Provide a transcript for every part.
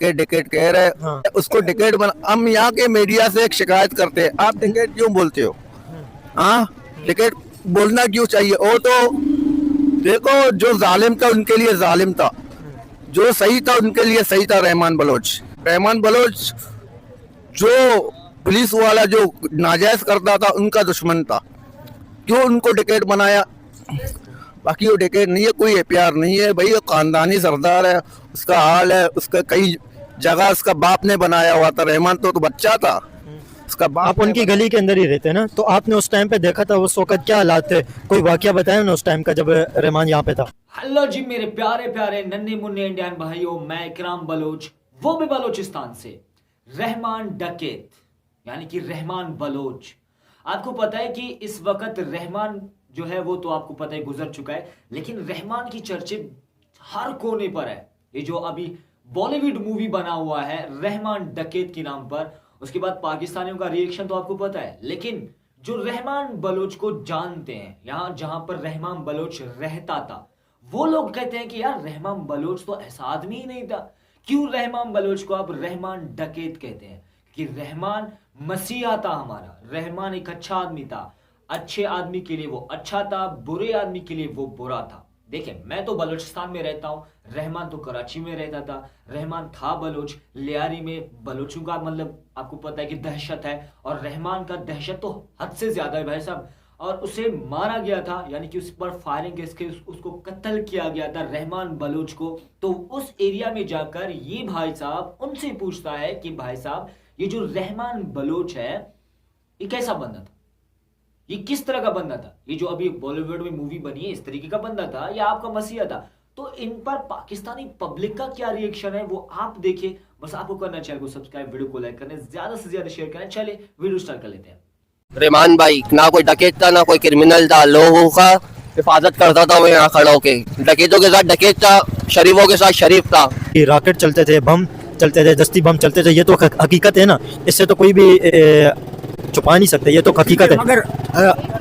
के डिकेट कह रहे हाँ। उसको डिकेट बना। हम यहाँ के मीडिया से एक शिकायत करते हैं, आप डिकेट क्यों बोलते हो? हाँ, डिकेट बोलना क्यों चाहिए? वो तो देखो, जो जालिम था उनके लिए जालिम था, जो सही था उनके लिए सही था। रहमान बलोच जो पुलिस वाला जो नाजायज करता था उनका दुश्मन था, क्यों उनको डिकेट बनाया? बाकी वो डिकेट नहीं है, कोई प्यार नहीं है भाई, वो खानदानी सरदार है, उसका हाल है, उसका कई जगह उसका बाप ने बनाया हुआ था। रहमान तो बच्चा था, उसका बाप आप उनकी गली के अंदर ही रहते हैं ना, तो आपने उस टाइम पे देखा था उस वक्त क्या हालात थे? कोई वाकया बताया ना उस टाइम का जब रहमान यहाँ पे था? हेलो जी मेरे प्यारे प्यारे नन्हे मुन्ने इंडियन भाइयों, मैं इकराम बलोच, वो भी बलोचिस्तान से। रहमान डकैत यानी कि रहमान बलोच, आपको पता है कि इस वक्त रहमान जो है वो तो आपको पता है गुजर चुका है, लेकिन रहमान की चर्चे हर कोने पर है। ये जो अभी बॉलीवुड मूवी बना हुआ है रहमान डकैत के नाम पर, उसके बाद पाकिस्तानियों का रिएक्शन तो आपको पता है, लेकिन जो रहमान बलोच को जानते हैं, यहां जहां पर रहमान बलोच रहता था, वो लोग कहते हैं कि यार रहमान बलोच तो ऐसा आदमी ही नहीं था। क्यों रहमान बलोच को आप रहमान डकैत कहते हैं? कि रहमान मसीहा था हमारा, रहमान एक अच्छा आदमी था, अच्छे आदमी के लिए वो अच्छा था, बुरे आदमी के लिए वो बुरा था। देखिए, मैं तो बलूचिस्तान में रहता हूं, रहमान तो कराची में रहता था। रहमान था बलोच, लियारी में बलोचों का मतलब आपको पता है कि दहशत है, और रहमान का दहशत तो हद से ज्यादा है भाई साहब। और उसे मारा गया था, यानी कि उस पर फायरिंग करके उसको कत्ल किया गया था रहमान बलोच को। तो उस एरिया में जाकर ये भाई साहब उनसे पूछता है कि भाई साहब, ये जो रहमान बलोच है ये कैसा बंदा था, ये किस तरह का बंदा था, ये जो अभी बॉलीवुड में मूवी बनी है इस तरीके का बंदा था या आपका मसीहा था? तो इन पर पाकिस्तानी पब्लिक का क्या रिएक्शन है वो आप देखिए। बस आपको करना है चैनल को सब्सक्राइब, वीडियो को लाइक करना, ज्यादा से ज्यादा शेयर करना। चलिए वीडियो स्टार्ट कर लेते हैं। रहमान भाई ना कोई डकैत था, ना कोई क्रिमिनल था, लोगों का हिफाजत करता था वो यहाँ खड़ा होके। डकैतों के साथ डकैत था, शरीफों के साथ शरीफ था। ये रॉकेट चलते थे, बम चलते थे, दस्ती बम चलते थे, ये तो हकीकत है ना, इससे तो कोई भी छुपा नहीं सकते, ये तो हकीकत है। मगर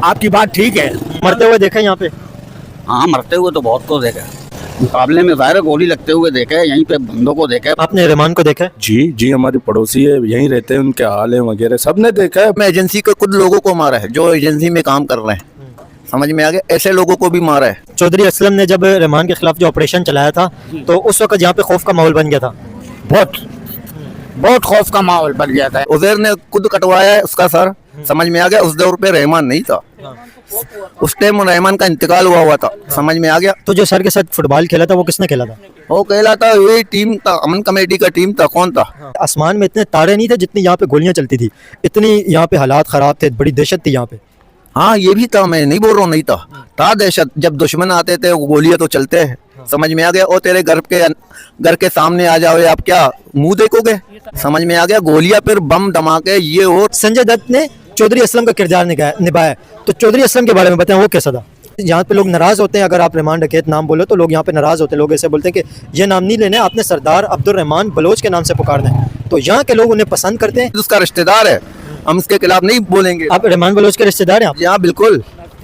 आपकी बात ठीक है। मरते हुए देखा यहाँ पे? हाँ, मरते हुए तो बहुत को देखा, मुकाबले में ज़ाहिर गोली लगते हुए देखा है, यहीं पे बंदों को देखा है। आपने रहमान को देखा है? जी जी, हमारे पड़ोसी है, यहीं रहते हैं, उनके हाल है वगैरह सबने देखा है। मैं एजेंसी के कुछ लोगों को मारा है जो एजेंसी में काम कर रहे हैं, समझ में आ गया? ऐसे लोगों को भी मारा है। चौधरी असलम ने जब रहमान के खिलाफ जो ऑपरेशन चलाया था, तो उस वक्त यहाँ पे खौफ का माहौल बन गया था। बहुत खौफ का माहौल बन गया था। उजैर ने खुद कटवाया है उसका सर, समझ में आ गया? उस दौर पे रहमान नहीं था, उस टाइम रहमान का इंतकाल हुआ था, समझ में आ गया? तो जो सर के साथ फुटबॉल खेला था वो किसने खेला था? वो कहला था, ये टीम था, अमन कमेटी का टीम था। कौन था? आसमान में इतने तारे नहीं थे जितनी यहाँ पे गोलियां चलती थी, इतनी यहाँ पे हालात खराब थे, बड़ी दहशत थी यहाँ पे। हाँ, ये भी था, मैं नहीं बोल रहा हूँ नहीं था दहशत। जब दुश्मन आते थे वो गोलियां तो चलते हैं, समझ में आ गया? और तेरे घर के सामने आ जाओ, आप क्या मुंह देखोगे? समझ में आ गया? गोलियां फिर बम धमाके ये हो। संजय दत्त ने चौधरी असलम का किरदार निभाया, तो चौधरी असलम के बारे में बताएं, वो कैसा था? यहाँ पे लोग नाराज होते हैं, अगर आप रहमान डकैत नाम बोलो तो लोग यहाँ पे नाराज होते हैं, लोग ऐसे बोलते हैं कि ये नाम नहीं लेने, आपने सरदार अब्दुल रहमान बलोच के नाम से पुकारना है। तो यहाँ के लोग उन्हें पसंद करते हैं। उसका रिश्तेदार है, हम उसके खिलाफ नहीं बोलेंगे। आप रहमान बलोच के रिश्तेदार हैं आप? हाँ बिल्कुल।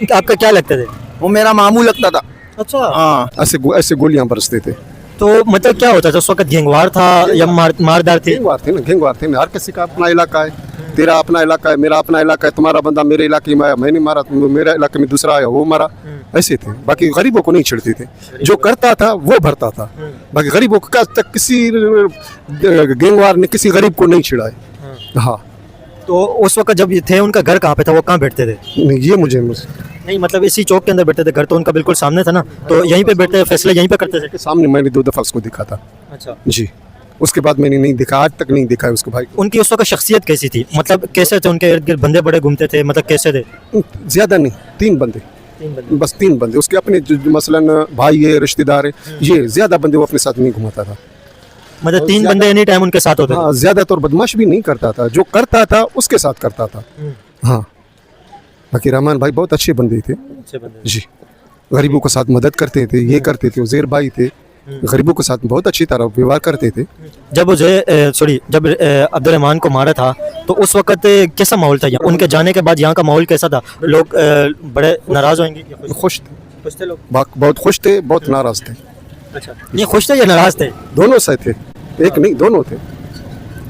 आपका क्या लगता थे? वो मेरा मामू लगता था। अच्छा, हाँ, ऐसे गोलियां बरसते थे। तो मतलब क्या होता था उस वक्त? गैंगवार था या मारदार थे? घेंगवार थे ना, हर किसी का अपना इलाका है, तेरा अपना इलाका है, मेरा अपना इलाका है, तुम्हारा बंदा मेरे इलाके में आया, मैंने मारा, मेरा इलाके में दूसरा आया वो मारा, ऐसे थे। बाकी गरीबों को नहीं छिड़ते थे, जो करता था वो भरता था। बाकी गरीबों का तक किसी गैंगवार ने किसी गरीब को नहीं छिड़ाए। हाँ, तो उस वक्त जब ये थे, उनका घर कहाँ पे था, वो कहाँ बैठते थे? ये मुझे नहीं मतलब इसी चौक के अंदर बैठते थे, घर तो उनका बिल्कुल सामने था ना, तो यहीं पे बैठते, फैसले यहीं पे करते थे? सामने मैंने 2 दफा उसको देखा था। अच्छा जी, उसके बाद मैंने नहीं देखा, आज तक नहीं देखा है उसको भाई। उनकी उस वक्त शख्सियत कैसी थी, मतलब कैसे थे? उनके इर्द गिर्द बंदे बड़े घूमते थे, मतलब कैसे थे? ज्यादा नहीं, 3 बंदे, बस 3 बंदे उसके अपने, मसलन भाई है, रिश्तेदार है, ये ज्यादा बंदे वो अपने साथ नहीं घुमाता था। मतलब 3 बंदे एनी टाइम उनके साथ होते थे? हाँ, ज्यादातर बदमाश भी नहीं करता था, जो करता था उसके साथ करता था। हाँ, बाकी रहमान भाई बहुत अच्छे बंदे थे। अच्छे बंदे जी, गरीबों के साथ मदद करते थे, ये करते थे, उज़ैर भाई थे, गरीबों के साथ बहुत अच्छी तरह व्यवहार करते थे। जब जब अब्दुल रहमान को मारा था तो उस वक्त कैसा माहौल था यहाँ? उनके जाने के बाद यहाँ का माहौल कैसा था? लोग बड़े नाराज होंगे? खुश खुश थे लोग? बहुत खुश थे, बहुत नाराज थे। अच्छा, नहीं खुश थे या नाराज थे? दोनों से थे। एक नहीं, दोनों थे।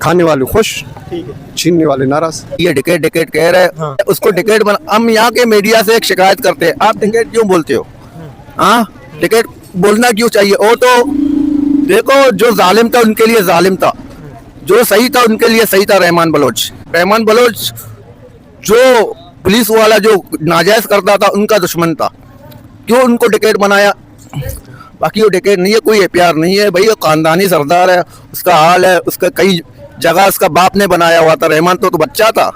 खाने वाले खुश, ठीक है। छीनने वाले नाराज। ये टिकट टिकट कह रहे हैं, हाँ। उसको टिकट बना। हम यहाँ के मीडिया से एक शिकायत करते हैं, आप टिकट क्यों बोलते हो? हाँ, टिकट बोलना क्यों चाहिए? वो तो देखो, जो जालिम था उनके लिए जालिम था, जो सही था उनके लिए सही था। रहमान बलोच जो पुलिस वाला जो नाजायज करता था उनका दुश्मन था, क्यों उनको टिकट बनाया? बाकी वो टिकट नहीं है, कोई प्यार नहीं है भाई, वो खानदानी सरदार है, उसका हाल है, उसका कई जगह उसका बाप ने बनाया हुआ था। रहमान तो बच्चा था,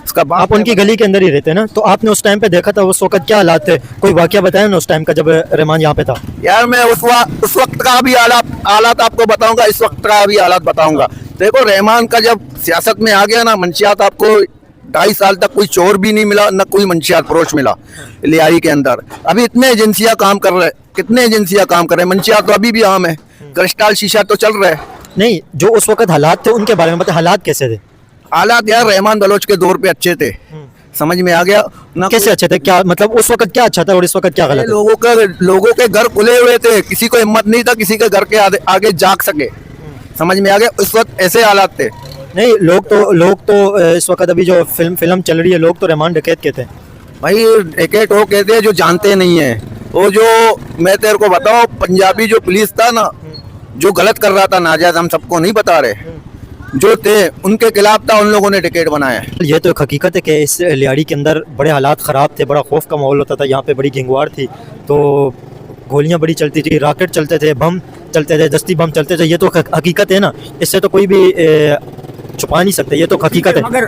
उसका बाप आप उनकी गली के अंदर ही रहते हैं ना, तो आपने उस टाइम पे देखा था उस वक्त क्या हालात थे? कोई वाकया बताया ना उस टाइम का जब रहमान यहाँ पे था? यार मैं उस वक्त का भी हालात आपको बताऊंगा, इस वक्त का भी हालात बताऊंगा। देखो, रहमान का जब सियासत में आ गया ना, मंशियात आपको 2.5 साल तक कोई चोर भी नहीं मिला, न कोई मंशियात फरोश मिला लियारी के अंदर। अभी इतने एजेंसियां काम कर रहे, कितने एजेंसियां काम कर रहे हैं, मंशियात तो अभी भी आम है, क्रिस्टल शीशा तो चल रहा है। नहीं, जो उस वक्त हालात थे उनके बारे में बताए, हालात कैसे थे? हालात यार रहमान बलोच के दौर पे अच्छे थे, समझ में आ गया ना? कैसे अच्छे थे? क्या मतलब उस वक्त क्या अच्छा था और इस वक्त क्या गलत है? लोगों के घर खुले हुए थे, किसी को हिम्मत नहीं था किसी के घर के आगे जाग सके, समझ में आ गया? उस वक्त ऐसे हालात थे। नहीं, लोग तो इस वक्त अभी जो फिल्म चल रही है, लोग तो रहमान डकैत के थे भाई। टिकट वो कहते हैं जो जानते नहीं है। वो जो मैं तेरे को बताऊं, पंजाबी जो पुलिस था ना, जो गलत कर रहा था नाजायज, हम सबको नहीं बता रहे, जो थे उनके खिलाफ था, उन लोगों ने टिकट बनाया। ये तो एक हकीकत है कि इस लियाड़ी के अंदर बड़े हालात ख़राब थे, बड़ा खौफ का माहौल होता था, यहाँ पे बड़ी गैंगवार थी, तो गोलियां बड़ी चलती थी, रॉकेट चलते थे, बम चलते थे, दस्ती बम चलते थे। ये तो हकीकत है ना, इससे तो कोई भी छुपा नहीं सकते, ये तो हकीकत है। मगर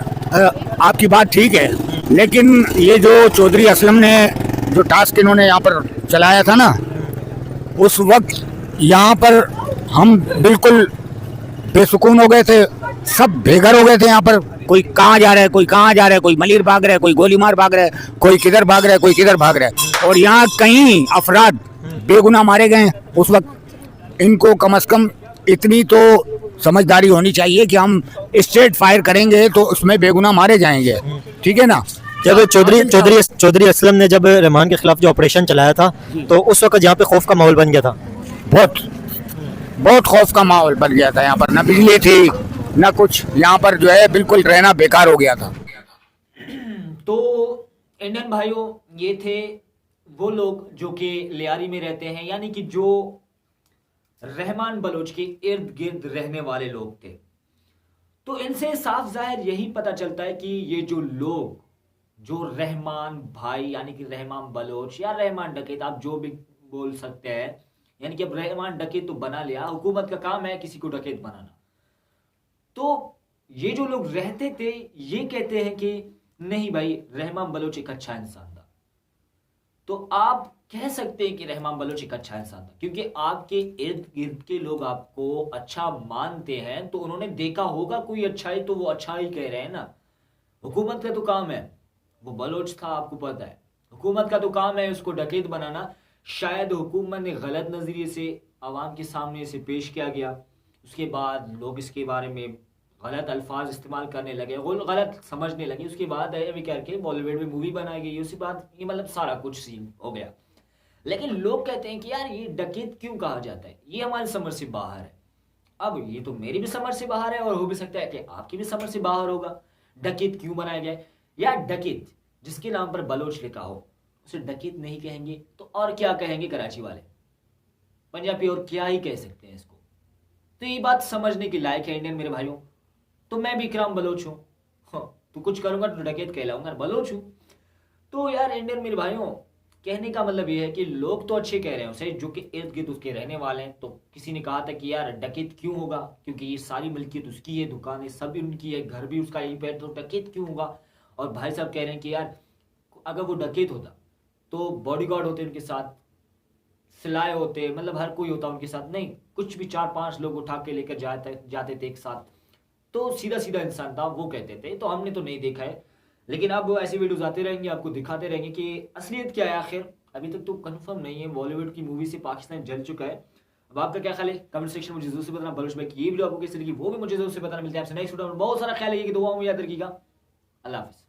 आपकी बात ठीक है, लेकिन ये जो चौधरी असलम ने जो टास्क इन्होंने यहाँ पर चलाया था ना, उस वक्त यहाँ पर हम बिल्कुल बेसुकून हो गए थे, सब बेघर हो गए थे। यहाँ पर कोई कहाँ जा रहा है, कोई कहाँ जा रहा है, कोई मलिर भाग रहा है, कोई गोली मार भाग रहा है, कोई किधर भाग रहा है, कोई किधर भाग रहा है, और यहाँ कई अफराद बेगुनाह मारे गए। उस वक्त इनको कम से कम इतनी तो समझदारी होनी चाहिए कि हम स्ट्रेट फायर करेंगे तो उसमें बेगुनाह मारे जाएंगे, ठीक है ना? जब चौधरी असलम ने जब रहमान के खिलाफ जो ऑपरेशन चलाया था, तो उस वक्त यहाँ पे खौफ का माहौल बन गया था, बहुत खौफ का माहौल बन गया था। यहाँ पर ना बिजली थी ना कुछ, यहाँ पर जो है बिल्कुल रहना बेकार हो गया था। तो इंडियन भाइयों, ये थे वो लोग जो कि लियारी में रहते हैं, यानी कि जो रहमान बलोच के इर्द गिर्द रहने वाले लोग थे। तो इनसे साफ जाहिर यही पता चलता है कि ये जो लोग, जो रहमान भाई यानी कि रहमान बलोच या रहमान डकैत, आप जो भी बोल सकते हैं, यानी कि अब रहमान डकैत तो बना लिया, हुकूमत का काम है किसी को डकैत बनाना। तो ये जो लोग रहते थे, ये कहते हैं कि नहीं भाई, रहमान बलोच एक अच्छा इंसान था। तो आप कह सकते हैं कि रहमान बलोच एक अच्छा इंसान था क्योंकि आपके इर्द गिर्द के लोग आपको अच्छा मानते हैं, तो उन्होंने देखा होगा कोई अच्छाई, तो वो अच्छा ही कह रहे हैं ना। हुकूमत का तो काम है, वो बलोच था आपको पता है, हुकूमत का तो काम है उसको डकैत बनाना। शायद हुकूमत ने गलत नजरिए से आवाम के सामने इसे पेश किया गया, उसके बाद लोग इसके बारे में गलत अल्फाज इस्तेमाल करने लगे, गलत समझने लगे, उसके बाद अभी करके बॉलीवुड में मूवी बनाई गई, उसके बाद ये मतलब सारा कुछ सीन हो गया। लेकिन लोग कहते हैं कि यार ये डकैत क्यों कहा जाता है, ये हमारी समझ से बाहर है। अब ये तो मेरी भी समझ से बाहर है और हो भी सकता है कि आपकी भी समझ से बाहर होगा। डकैत क्यों बनाया गया है? या डकैत जिसके नाम पर बलोच लिखा हो उसे डकैत नहीं कहेंगे तो और क्या कहेंगे कराची वाले, पंजाबी, और क्या ही कह सकते हैं इसको। तो ये बात समझने की लायक है इंडियन मेरे भाइयों। तो मैं भी इकराम बलोच हूँ, तो कुछ करूंगा तो डकैत कहलाऊंगा, बलोच हूँ। तो यार इंडियन मेरे भाइयों, कहने का मतलब ये है कि लोग तो अच्छे कह रहे हैं उसे, जो कि इर्द गिर्द उसके रहने वाले हैं। तो किसी ने कहा था कि यार डकैत क्यों होगा, क्योंकि ये सारी मिल्कियत उसकी है, दुकानें सब उनकी है, घर भी उसका यहीं पे, तो डकैत क्यों होगा। और भाई साहब कह रहे हैं कि यार अगर वो डकैत होता तो बॉडीगार्ड होते उनके साथ, सिलाए होते, मतलब हर कोई होता उनके साथ, नहीं कुछ भी 4-5 लोग उठा के लेकर जाते थे एक साथ, तो सीधा सीधा इंसान था वो कहते थे। तो हमने तो नहीं देखा है, लेकिन अब ऐसी वीडियोस आते रहेंगे, आपको दिखाते रहेंगे कि असलियत क्या है। आखिर अभी तक तो कंफर्म नहीं है, बॉलीवुड की मूवी से पाकिस्तान जल चुका है। अब आपका क्या ख्याल है कमेंट सेक्शन में मुझे जरूर से बताना। बलोच भाई की ये वीडियो आपको कैसी लगी वो भी मुझे जरूर से बताना। मिलते हैं आपसे नेक्स्ट वीडियो में, बहुत सारा ख्याल है कि दुआ में याद रखिएगा। अल्लाह हाफिज़।